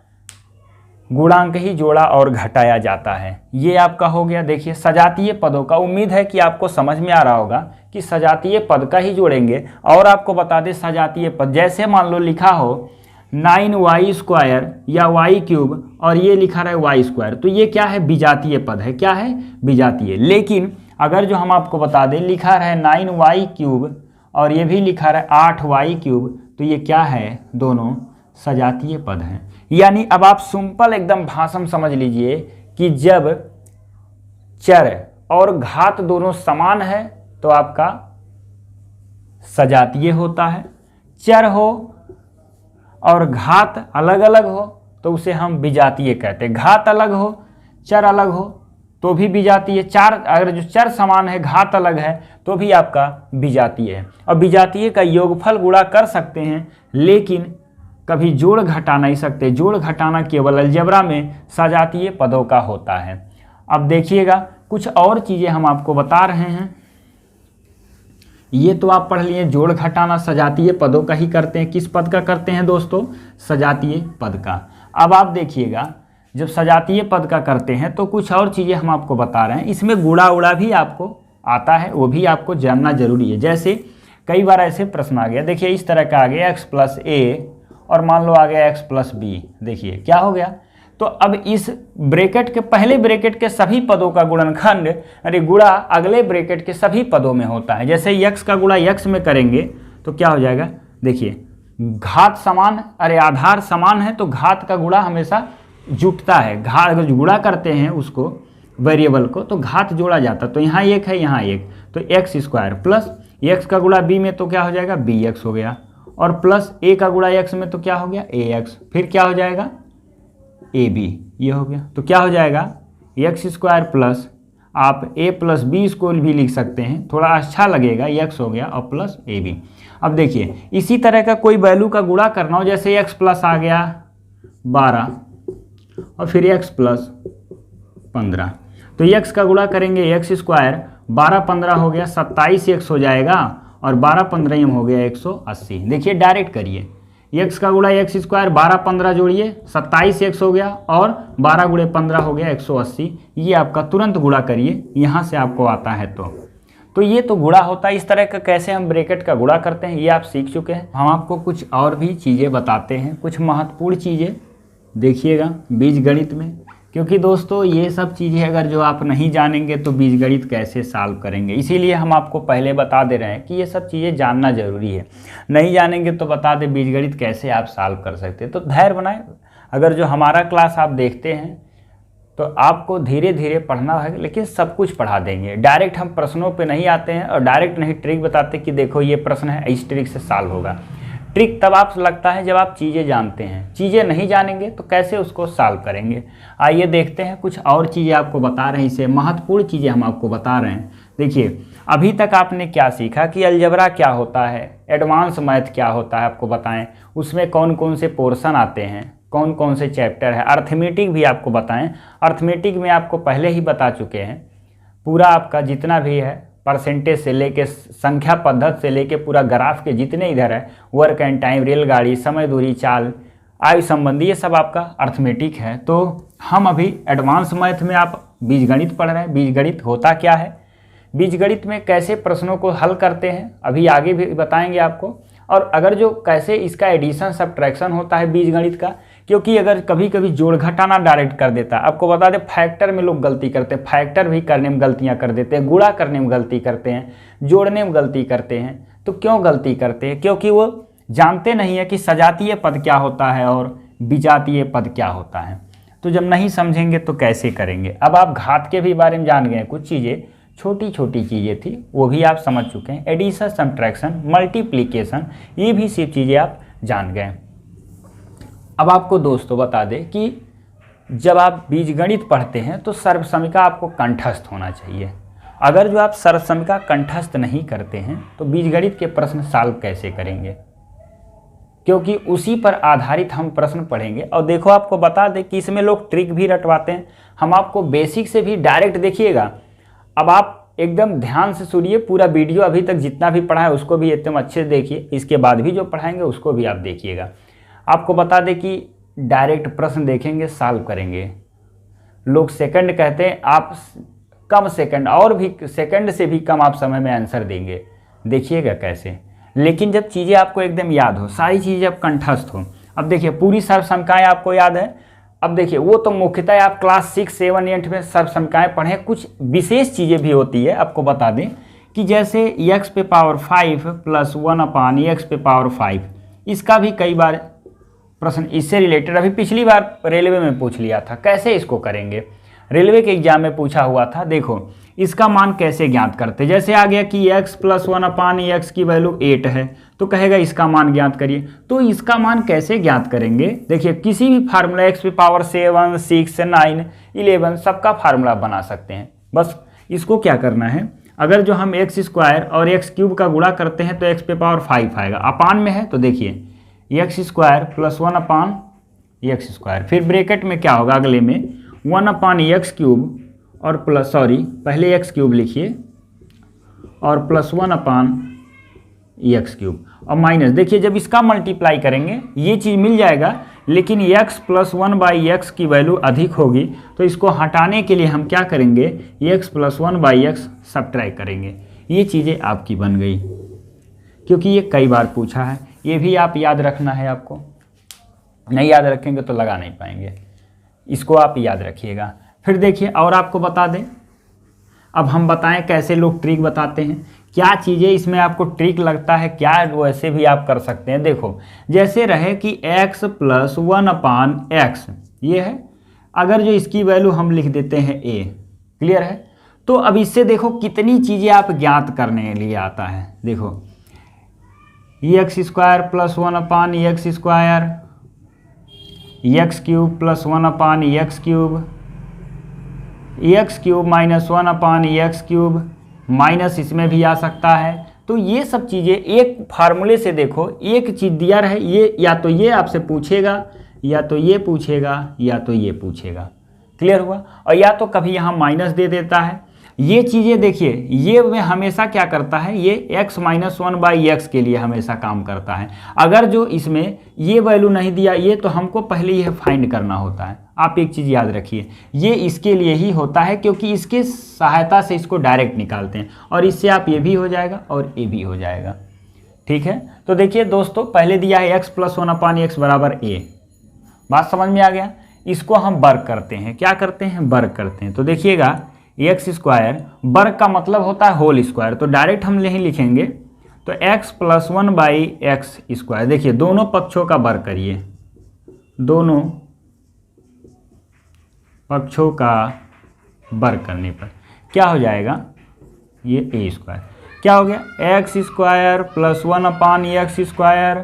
गुणांक ही जोड़ा और घटाया जाता है। ये आपका हो गया। देखिए सजातीय पदों का, उम्मीद है कि आपको समझ में आ रहा होगा कि सजातीय पद का ही जोड़ेंगे। और आपको बता दें सजातीय पद, जैसे मान लो लिखा हो 9y स्क्वायर या y क्यूब और ये लिखा रहा है y स्क्वायर, तो ये क्या है, विजातीय पद है। क्या है, विजातीय। लेकिन अगर जो हम आपको बता दें लिखा रहा है 9y क्यूब और ये भी लिखा रहा है 8y क्यूब, तो ये क्या है, दोनों सजातीय पद हैं। यानी अब आप सिंपल एकदम भाषण समझ लीजिए कि जब चर और घात दोनों समान है तो आपका सजातीय होता है, चर हो और घात अलग अलग हो तो उसे हम विजातीय कहते हैं। घात अलग हो, चर अलग हो तो भी विजातीय। चार, अगर जो चर समान है घात अलग है तो भी आपका विजातीय है। और विजातीय का योगफल गुणा कर सकते हैं लेकिन कभी जोड़ घटा नहीं सकते। जोड़ घटाना केवल अलजेब्रा में सजातीय पदों का होता है। अब देखिएगा कुछ और चीज़ें हम आपको बता रहे हैं। ये तो आप पढ़ लिए, जोड़ घटाना सजातीय पदों का ही करते हैं। किस पद का करते हैं दोस्तों, सजातीय पद का। अब आप देखिएगा जब सजातीय पद का करते हैं तो कुछ और चीज़ें हम आपको बता रहे हैं। इसमें गुणा उड़ा भी आपको आता है वो भी आपको जानना जरूरी है। जैसे कई बार ऐसे प्रश्न आ गया, देखिए इस तरह का आ गया x प्लस ए और मान लो आ गया x प्लस बी, देखिए क्या हो गया। तो अब इस ब्रैकेट के पहले ब्रैकेट के सभी पदों का गुणनखंड गुणा अगले ब्रैकेट के सभी पदों में होता है। जैसे x का गुणा x में करेंगे तो क्या हो जाएगा, देखिए घात समान, अरे आधार समान है तो घात का गुणा हमेशा जुटता है। घात गुणा करते हैं उसको वेरिएबल को तो घात जोड़ा जाता, तो यहाँ एक है यहाँ एक, तो एक्स स्क्वायर प्लस एक्स का गुणा बी में तो क्या हो जाएगा बी एक्स हो गया, और प्लस ए का गुणा एक्स में तो क्या हो गया ए एक्स, फिर क्या हो जाएगा ए बी, ये हो गया। तो क्या हो जाएगा एक्स स्क्वायर प्लस आप ए प्लस बी को भी लिख सकते हैं, थोड़ा अच्छा लगेगा, एक्स हो गया और प्लस ए बी। अब देखिए इसी तरह का कोई वैल्यू का गुणा करना हो, जैसे एक्स प्लस आ गया 12 और फिर एक्स प्लस 15, तो एक्स का गुणा करेंगे एक्स स्क्वायर 12 15 हो गया 27 एक्स हो जाएगा, और 12 15 हो गया 180। देखिए डायरेक्ट करिए, एक्स का गुणा एक्स स्क्वायर 12 15 जोड़िए 27 एक्स हो गया, और 12 गुणे 15 हो गया 180। ये आपका तुरंत गुणा करिए, यहाँ से आपको आता है तो ये तो गुणा होता है। इस तरह का कैसे हम ब्रैकेट का गुणा करते हैं ये आप सीख चुके हैं। हम आपको कुछ और भी चीज़ें बताते हैं, कुछ महत्वपूर्ण चीज़ें देखिएगा बीजगणित में, क्योंकि दोस्तों ये सब चीज़ें अगर जो आप नहीं जानेंगे तो बीजगणित कैसे सॉल्व करेंगे। इसीलिए हम आपको पहले बता दे रहे हैं कि ये सब चीज़ें जानना जरूरी है। नहीं जानेंगे तो बता दें बीजगणित कैसे आप सॉल्व कर सकते हैं। तो धैर्य बनाएं, अगर जो हमारा क्लास आप देखते हैं तो आपको धीरे धीरे पढ़ना है, लेकिन सब कुछ पढ़ा देंगे। डायरेक्ट हम प्रश्नों पे नहीं आते हैं और डायरेक्ट नहीं ट्रिक बताते कि देखो ये प्रश्न है इस ट्रिक से सॉल्व होगा। ट्रिक तब आप लगता है जब आप चीज़ें जानते हैं, चीज़ें नहीं जानेंगे तो कैसे उसको सॉल्व करेंगे। आइए देखते हैं कुछ और चीज़ें आपको बता रहे हैं, इससे महत्वपूर्ण चीज़ें हम आपको बता रहे हैं। देखिए अभी तक आपने क्या सीखा कि अलजेब्रा क्या होता है, एडवांस मैथ क्या होता है आपको बताएं, उसमें कौन कौन से पोर्शन आते हैं, कौन कौन से चैप्टर है। अर्थमेटिक भी आपको बताएं, अर्थमेटिक में आपको पहले ही बता चुके हैं, पूरा आपका जितना भी है परसेंटेज से लेके संख्या पद्धति से लेके पूरा ग्राफ के जितने इधर है, वर्क एंड टाइम, रेलगाड़ी, समय दूरी, चाल, आयु संबंधी, ये सब आपका अर्थमेटिक है। तो हम अभी एडवांस मैथ में आप बीजगणित पढ़ रहे हैं। बीजगणित होता क्या है, बीजगणित में कैसे प्रश्नों को हल करते हैं अभी आगे भी बताएंगे आपको, और अगर जो कैसे इसका एडिशन सब्ट्रैक्शन होता है बीजगणित का, क्योंकि अगर कभी कभी जोड़ घटाना डायरेक्ट कर देता है। आपको बता दें फैक्टर में लोग गलती करते हैं, फैक्टर भी करने में गलतियां कर देते हैं, गुणा करने में गलती करते हैं, जोड़ने में गलती करते हैं। तो क्यों गलती करते हैं, क्योंकि वो जानते नहीं है कि सजातीय पद क्या होता है और विजातीय पद क्या होता है। तो जब नहीं समझेंगे तो कैसे करेंगे। अब आप घात के भी बारे में जान गए, कुछ चीज़ें छोटी छोटी चीज़ें थी वो भी आप समझ चुके हैं। एडिशन, सब्ट्रैक्शन, मल्टीप्लिकेशन, ये भी सिर्फ चीज़ें आप जान गए। अब आपको दोस्तों बता दें कि जब आप बीजगणित पढ़ते हैं तो सर्वसमिका आपको कंठस्थ होना चाहिए। अगर जो आप सर्वसमिका कंठस्थ नहीं करते हैं तो बीजगणित के प्रश्न सॉल्व कैसे करेंगे, क्योंकि उसी पर आधारित हम प्रश्न पढ़ेंगे। और देखो आपको बता दें कि इसमें लोग ट्रिक भी रटवाते हैं, हम आपको बेसिक से भी डायरेक्ट देखिएगा। अब आप एकदम ध्यान से सुनिए, पूरा वीडियो अभी तक जितना भी पढ़ा है उसको भी एकदम अच्छे से देखिए, इसके बाद भी जो पढ़ाएंगे उसको भी आप देखिएगा। आपको बता दें कि डायरेक्ट प्रश्न देखेंगे सॉल्व करेंगे। लोग सेकंड कहते हैं, आप कम सेकंड और भी सेकंड से भी कम आप समय में आंसर देंगे, देखिएगा कैसे। लेकिन जब चीज़ें आपको एकदम याद हो, सारी चीज़ें अब कंठस्थ हो। अब देखिए पूरी सर्वसमिकाएँ आपको याद है। अब देखिए वो तो मुख्यतः आप क्लास 6, 7, 8 में सर्वसमिकाएँ पढ़ें, कुछ विशेष चीज़ें भी होती है। आपको बता दें कि जैसे x पे पावर 5 प्लस 1/x पे पावर 5, इसका भी कई बार प्रश्न इससे रिलेटेड अभी पिछली बार रेलवे में पूछ लिया था। कैसे इसको करेंगे, रेलवे के एग्जाम में पूछा हुआ था। देखो इसका मान कैसे ज्ञात करते, जैसे आ गया कि x प्लस 1/x की वैल्यू 8 है, तो कहेगा इसका मान ज्ञात करिए। तो इसका मान कैसे ज्ञात करेंगे, देखिए किसी भी फार्मूला x पे पावर 7, 6, 9, 11 सबका फार्मूला बना सकते हैं। बस इसको क्या करना है, अगर जो हम x स्क्वायर और x क्यूब का गुणा करते हैं तो x पे पावर 5 आएगा, अपान में है तो देखिए x square plus 1/x square, फिर ब्रैकेट में क्या होगा अगले में 1/x क्यूब और प्लस पहले x क्यूब लिखिए और प्लस 1/x क्यूब और माइनस, देखिए जब इसका मल्टीप्लाई करेंगे ये चीज़ मिल जाएगा लेकिन x प्लस 1/x की वैल्यू अधिक होगी, तो इसको हटाने के लिए हम क्या करेंगे, x प्लस 1/x सब्ट्रैक्ट करेंगे। ये चीज़ें आपकी बन गई, क्योंकि ये कई बार पूछा है, ये भी आप याद रखना है। आपको नहीं याद रखेंगे तो लगा नहीं पाएंगे, इसको आप याद रखिएगा। फिर देखिए और आपको बता दें, अब हम बताएं कैसे लोग ट्रिक बताते हैं, क्या चीज़ें इसमें आपको ट्रिक लगता है, क्या वैसे भी आप कर सकते हैं। देखो जैसे रहे कि x प्लस 1/x ये है, अगर जो इसकी वैल्यू हम लिख देते हैं a, क्लियर है। तो अब इससे देखो कितनी चीज़ें आप ज्ञात करने के लिए आता है। देखो x² plus 1/x², x³ plus 1/x³, x³ minus 1/x³ minus इसमें भी आ सकता है। तो ये सब चीज़ें एक फार्मूले से देखो, एक चीज़ दिया रहे, ये या तो ये आपसे पूछेगा, या तो ये पूछेगा, या तो ये पूछेगा, क्लियर हुआ। और या तो कभी यहाँ माइनस दे देता है। ये चीज़ें देखिए, ये में हमेशा क्या करता है, ये x माइनस 1/x के लिए हमेशा काम करता है। अगर जो इसमें ये वैल्यू नहीं दिया, ये तो हमको पहले यह फाइंड करना होता है। आप एक चीज़ याद रखिए, ये इसके लिए ही होता है, क्योंकि इसके सहायता से इसको डायरेक्ट निकालते हैं, और इससे आप ये भी हो जाएगा और ये भी हो जाएगा, ठीक है। तो देखिए दोस्तों, पहले दिया है x प्लस 1/x बराबर a, बात समझ में आ गया। इसको हम वर्ग करते हैं, क्या करते हैं, वर्ग करते हैं। तो देखिएगा x², वर्ग का मतलब होता है होल स्क्वायर, तो डायरेक्ट हम नहीं लिखेंगे। तो x प्लस 1/x², देखिए दोनों पक्षों का वर्ग करिए, दोनों पक्षों का वर्ग करने पर क्या हो जाएगा, ये a², क्या हो गया, x² plus 1/x²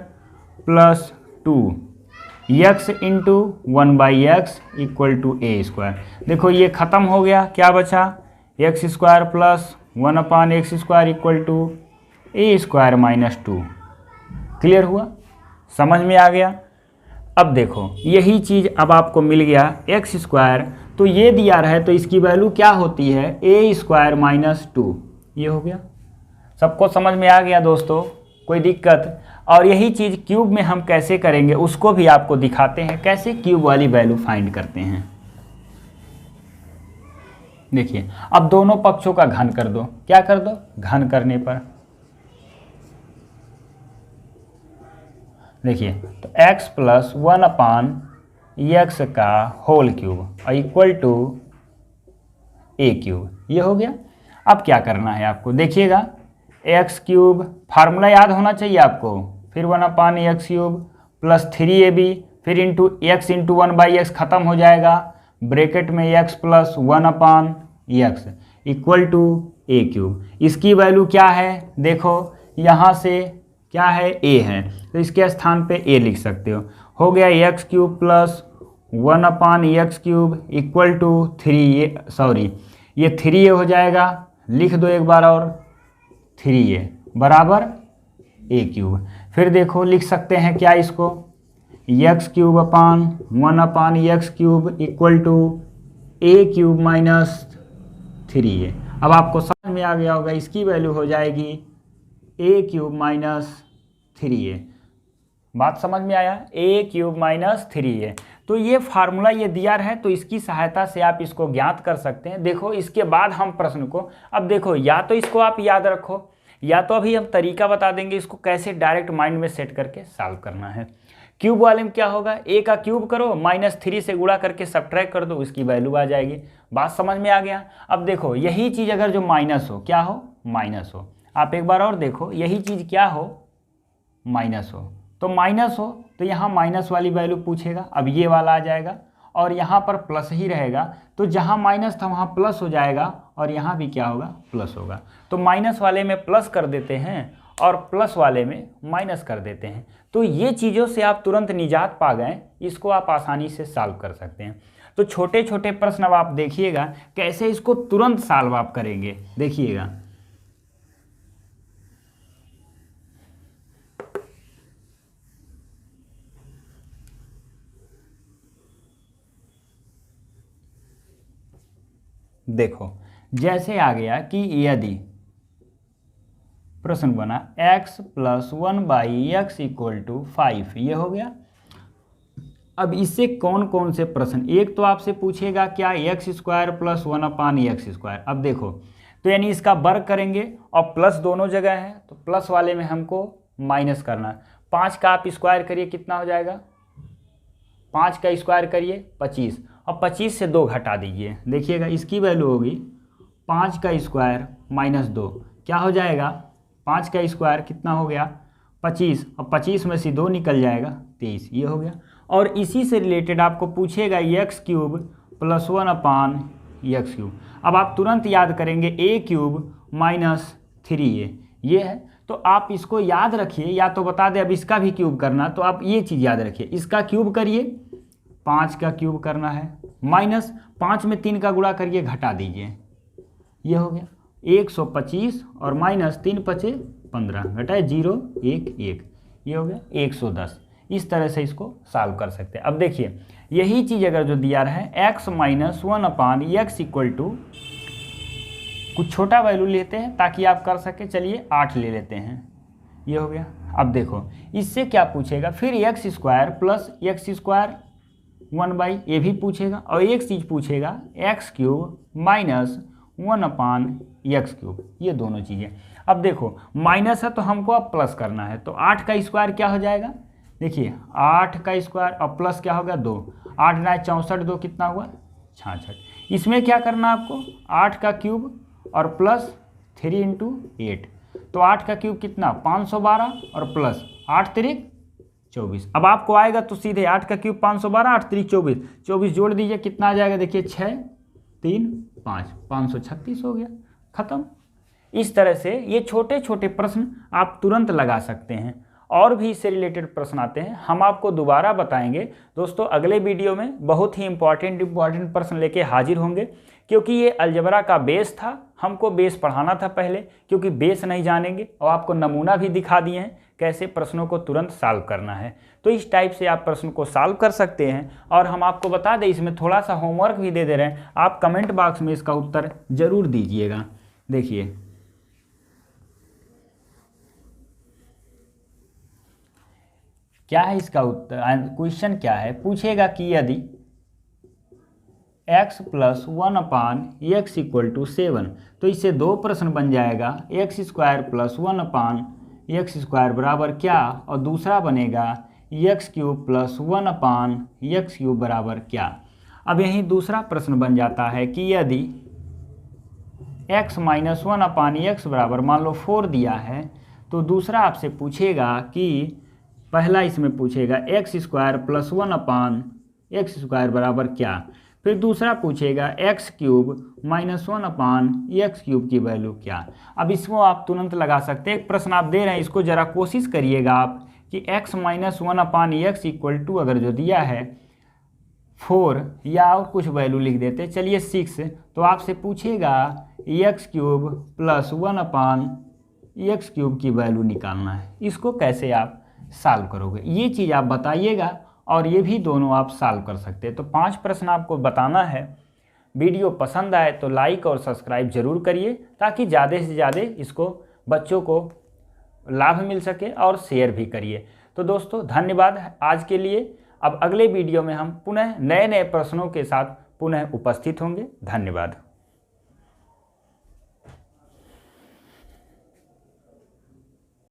plus 2x into 1/x equal to a²। देखो ये ख़त्म हो गया, क्या बचा, x² plus 1/x² equal to a² minus 2, clear हुआ, समझ में आ गया। अब देखो यही चीज़ अब आपको मिल गया x², तो ये दिया रहे तो इसकी वैल्यू क्या होती है, a² माइनस 2, ये हो गया। सबको समझ में आ गया दोस्तों, कोई दिक्कत। और यही चीज़ क्यूब में हम कैसे करेंगे उसको भी आपको दिखाते हैं, कैसे क्यूब वाली वैल्यू फाइंड करते हैं। देखिए अब दोनों पक्षों का घन कर दो, क्या कर दो, घन करने पर देखिए तो x प्लस 1/x का whole cube equal to a³, ये हो गया। अब क्या करना है आपको, देखिएगा x³ फार्मूला याद होना चाहिए आपको, फिर 1/x³ प्लस 3ab, फिर इंटू x इंटू 1/x ख़त्म हो जाएगा, ब्रैकेट में x plus 1/x equal to a³। इसकी वैल्यू क्या है, देखो यहाँ से क्या है, a है, तो इसके स्थान पे a लिख सकते हो गया x³ plus 1/x³ equal to 3a, ये 3a हो जाएगा, लिख दो एक बार और, 3a बराबर a³। फिर देखो लिख सकते हैं क्या इसको, x³ upon 1/x³ equal to a³ minus 3a। अब आपको समझ में आ गया होगा, इसकी वैल्यू हो जाएगी a³ माइनस 3a, बात समझ में आया, a³ माइनस 3a। तो ये फार्मूला ये दिया है, तो इसकी सहायता से आप इसको ज्ञात कर सकते हैं। देखो इसके बाद हम प्रश्न को, अब देखो या तो इसको आप याद रखो, या तो अभी हम तरीका बता देंगे इसको कैसे डायरेक्ट माइंड में सेट करके सॉल्व करना है। क्यूब वाले में क्या होगा, a का क्यूब करो, -3 से गुणा करके सब्ट्रैक्ट कर दो, उसकी वैल्यू आ जाएगी। बात समझ में आ गया। अब देखो यही चीज़ अगर जो माइनस हो, क्या हो, माइनस हो, आप एक बार और देखो यही चीज़ क्या हो, माइनस हो, तो माइनस हो तो यहाँ माइनस वाली वैल्यू पूछेगा, अब ये वाला आ जाएगा, और यहाँ पर प्लस ही रहेगा, तो जहाँ माइनस था वहाँ प्लस हो जाएगा, और यहाँ भी क्या होगा, प्लस होगा। तो माइनस वाले में प्लस कर देते हैं और प्लस वाले में माइनस कर देते हैं। तो ये चीज़ों से आप तुरंत निजात पा गए, इसको आप आसानी से सॉल्व कर सकते हैं। तो छोटे छोटे प्रश्न अब आप देखिएगा कैसे इसको तुरंत सॉल्व आप करेंगे, देखिएगा। देखो जैसे आ गया कि यदि प्रश्न बना x plus 1/x equal to 5, ये हो गया। अब इससे कौन कौन से प्रश्न, एक तो आपसे पूछेगा क्या एक्स स्क्वायर प्लस 1/x²। अब देखो तो यानी इसका वर्ग करेंगे और प्लस दोनों जगह है तो प्लस वाले में हमको माइनस करना है। 5 का आप स्क्वायर करिए कितना हो जाएगा, 5 का स्क्वायर करिए 25 और 25 से 2 घटा दीजिए, देखिएगा इसकी वैल्यू होगी 5 का स्क्वायर माइनस 2, क्या हो जाएगा 5 का स्क्वायर कितना हो गया 25 और 25 में से 2 निकल जाएगा 23, ये हो गया। और इसी से रिलेटेड आपको पूछेगा x³ प्लस 1/x³। अब आप तुरंत याद करेंगे a³ माइनस 3a, ये है तो आप इसको याद रखिए, या तो बता दें अब इसका भी क्यूब करना तो आप ये चीज़ याद रखिए, इसका क्यूब करिए 5 का क्यूब करना है माइनस 5 में 3 का गुणा करिए घटा दीजिए, ये हो गया 125 और माइनस 3 × 15 घटाए 0 1 1, ये हो गया 110। इस तरह से इसको सॉल्व कर सकते हैं। अब देखिए यही चीज़ अगर जो दिया रहा है x - 1/x = कुछ छोटा वैल्यू लेते हैं ताकि आप कर सके, चलिए 8 ले लेते हैं, ये हो गया। अब देखो इससे क्या पूछेगा फिर x² प्लस x² 1/, ये भी पूछेगा और एक चीज़ पूछेगा x³ माइनस 1/x³, ये दोनों चीज़ें। अब देखो माइनस है तो हमको अब प्लस करना है, तो 8 का स्क्वायर क्या हो जाएगा, देखिए 8 का स्क्वायर और प्लस क्या होगा 2, 8 × 9 = 64, 2 कितना हुआ 66। इसमें क्या करना आपको 8 का क्यूब और प्लस 3 × 8, तो 8 का क्यूब कितना 512 और प्लस 8 × 3 = 24। अब आपको आएगा तो सीधे 8 का क्यूब 512, 8 × 3 = 24, 24 जोड़ दीजिए कितना आ जाएगा, देखिए 6 3 5 536 हो गया, ख़त्म। इस तरह से ये छोटे छोटे प्रश्न आप तुरंत लगा सकते हैं। और भी इससे रिलेटेड प्रश्न आते हैं, हम आपको दोबारा बताएंगे दोस्तों अगले वीडियो में। बहुत ही इंपॉर्टेंट प्रश्न लेके हाजिर होंगे, क्योंकि ये अलजबरा का बेस था, हमको बेस पढ़ाना था पहले, क्योंकि बेस नहीं जानेंगे। और आपको नमूना भी दिखा दिए हैं कैसे प्रश्नों को तुरंत सॉल्व करना है, तो इस टाइप से आप प्रश्न को सॉल्व कर सकते हैं। और हम आपको बता दें इसमें थोड़ा सा होमवर्क भी दे रहे हैं, आप कमेंट बॉक्स में इसका उत्तर ज़रूर दीजिएगा। देखिए क्या है इसका उत्तर, क्वेश्चन क्या है, पूछेगा कि यदि x + 1/x = 7, तो इससे दो प्रश्न बन जाएगा, x² + 1/x² बराबर क्या, और दूसरा बनेगा x³ + 1/x³ बराबर क्या। अब यहीं दूसरा प्रश्न बन जाता है कि यदि x - 1/x बराबर मान लो 4 दिया है, तो दूसरा आपसे पूछेगा कि पहला इसमें पूछेगा x² + 1/x² बराबर क्या, फिर दूसरा पूछेगा x³ - 1/x³ की वैल्यू क्या। अब इसको आप तुरंत लगा सकते हैं। एक प्रश्न आप दे रहे हैं, इसको ज़रा कोशिश करिएगा आप कि x - 1/x = अगर जो दिया है 4 या और कुछ वैल्यू लिख देते, चलिए 6, तो आपसे पूछेगा x³ + 1/x³ की वैल्यू निकालना है। इसको कैसे आप सॉल्व करोगे, ये चीज़ आप बताइएगा, और ये भी दोनों आप सॉल्व कर सकते हैं। तो 5 प्रश्न आपको बताना है। वीडियो पसंद आए तो लाइक और सब्सक्राइब जरूर करिए, ताकि ज़्यादा से ज़्यादा इसको बच्चों को लाभ मिल सके, और शेयर भी करिए। तो दोस्तों धन्यवाद आज के लिए। अब अगले वीडियो में हम पुनः नए नए प्रश्नों के साथ पुनः उपस्थित होंगे। धन्यवाद।